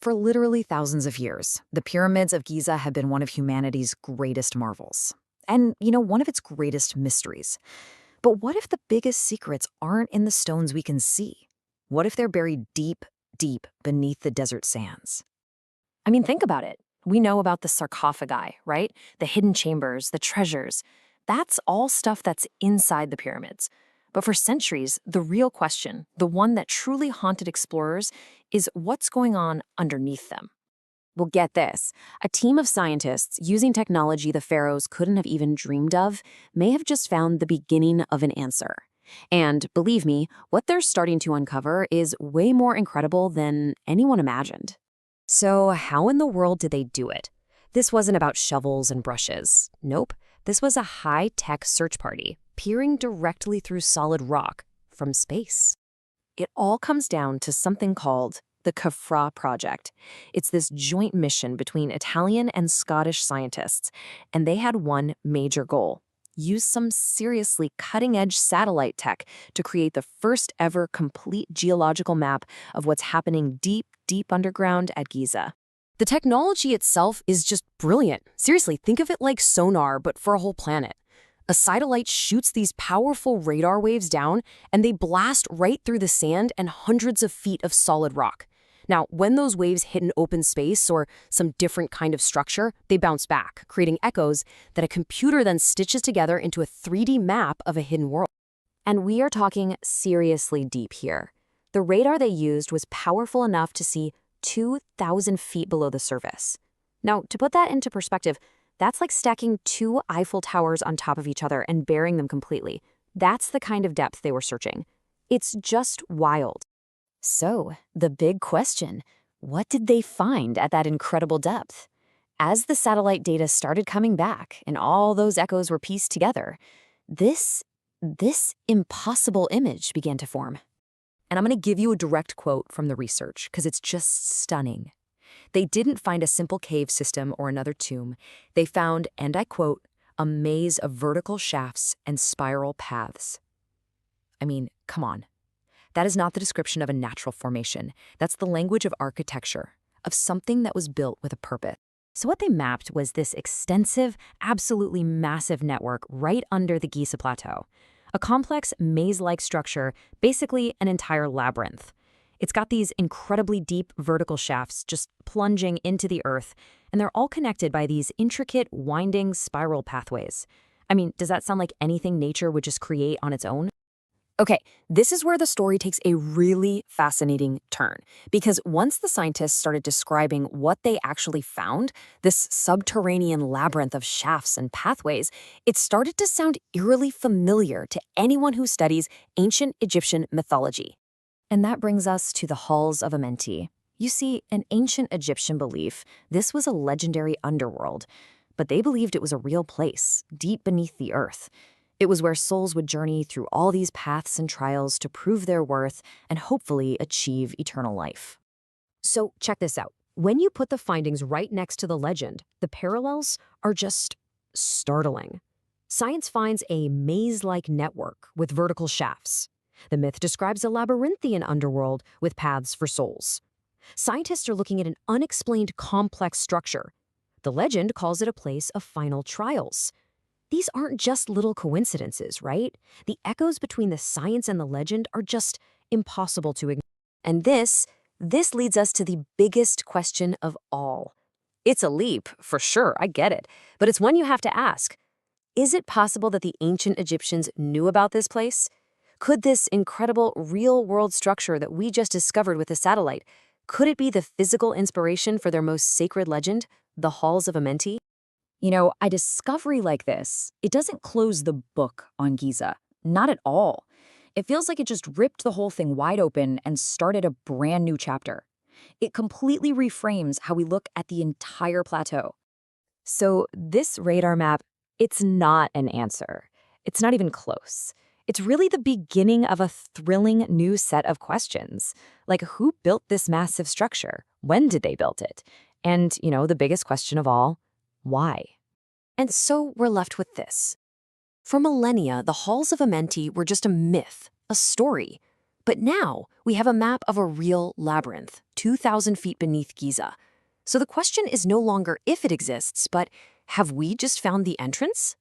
For literally thousands of years, the pyramids of Giza have been one of humanity's greatest marvels. And, one of its greatest mysteries. But what if the biggest secrets aren't in the stones we can see? What if they're buried deep, deep beneath the desert sands? I mean, think about it. We know about the sarcophagi, right? The hidden chambers, the treasures. That's all stuff that's inside the pyramids. But for centuries, the real question, the one that truly haunted explorers, is what's going on underneath them. Well, get this. A team of scientists using technology the pharaohs couldn't have even dreamed of may have just found the beginning of an answer. And believe me, what they're starting to uncover is way more incredible than anyone imagined. So how in the world did they do it? This wasn't about shovels and brushes. Nope. This was a high-tech search party, peering directly through solid rock from space. It all comes down to something called the Kafra project. It's this joint mission between Italian and Scottish scientists, and they had one major goal: use some seriously cutting-edge satellite tech to create the first ever complete geological map of what's happening deep, deep underground at Giza. The technology itself is just brilliant. Seriously, think of it like sonar, but for a whole planet. A satellite shoots these powerful radar waves down, and they blast right through the sand and hundreds of feet of solid rock. Now, when those waves hit an open space or some different kind of structure, they bounce back, creating echoes that a computer then stitches together into a 3D map of a hidden world. And we are talking seriously deep here. The radar they used was powerful enough to see 2,000 feet below the surface. Now, to put that into perspective, that's like stacking 2 Eiffel Towers on top of each other and burying them completely. That's the kind of depth they were searching. It's just wild. So, the big question, what did they find at that incredible depth? As the satellite data started coming back and all those echoes were pieced together, this impossible image began to form. And I'm going to give you a direct quote from the research because it's just stunning. They didn't find a simple cave system or another tomb. They found, and I quote, a maze of vertical shafts and spiral paths. I mean, come on. That is not the description of a natural formation. That's the language of architecture, of something that was built with a purpose. So what they mapped was this extensive, absolutely massive network right under the Giza Plateau. A complex maze-like structure, basically an entire labyrinth. It's got these incredibly deep vertical shafts just plunging into the earth, and they're all connected by these intricate, winding spiral pathways. I mean, does that sound like anything nature would just create on its own? Okay, this is where the story takes a really fascinating turn, because once the scientists started describing what they actually found, this subterranean labyrinth of shafts and pathways, it started to sound eerily familiar to anyone who studies ancient Egyptian mythology. And that brings us to the Halls of Amenti. You see, in ancient Egyptian belief, this was a legendary underworld, but they believed it was a real place, deep beneath the earth. It was where souls would journey through all these paths and trials to prove their worth and hopefully achieve eternal life. So check this out. When you put the findings right next to the legend, the parallels are just startling. Science finds a maze-like network with vertical shafts. The myth describes a labyrinthian underworld with paths for souls. Scientists are looking at an unexplained complex structure. The legend calls it a place of final trials. These aren't just little coincidences, right? The echoes between the science and the legend are just impossible to ignore. And this leads us to the biggest question of all. It's a leap, for sure, I get it. But it's one you have to ask. Is it possible that the ancient Egyptians knew about this place? Could this incredible real-world structure that we just discovered with the satellite, could it be the physical inspiration for their most sacred legend, the Halls of Amenti? A discovery like this, it doesn't close the book on Giza. Not at all. It feels like it just ripped the whole thing wide open and started a brand new chapter. It completely reframes how we look at the entire plateau. So this radar map, it's not an answer. It's not even close. It's really the beginning of a thrilling new set of questions. Like, who built this massive structure? When did they build it? And, the biggest question of all, why? And so we're left with this. For millennia, the Halls of Amenti were just a myth, a story. But now we have a map of a real labyrinth, 2,000 feet beneath Giza. So the question is no longer if it exists, but have we just found the entrance?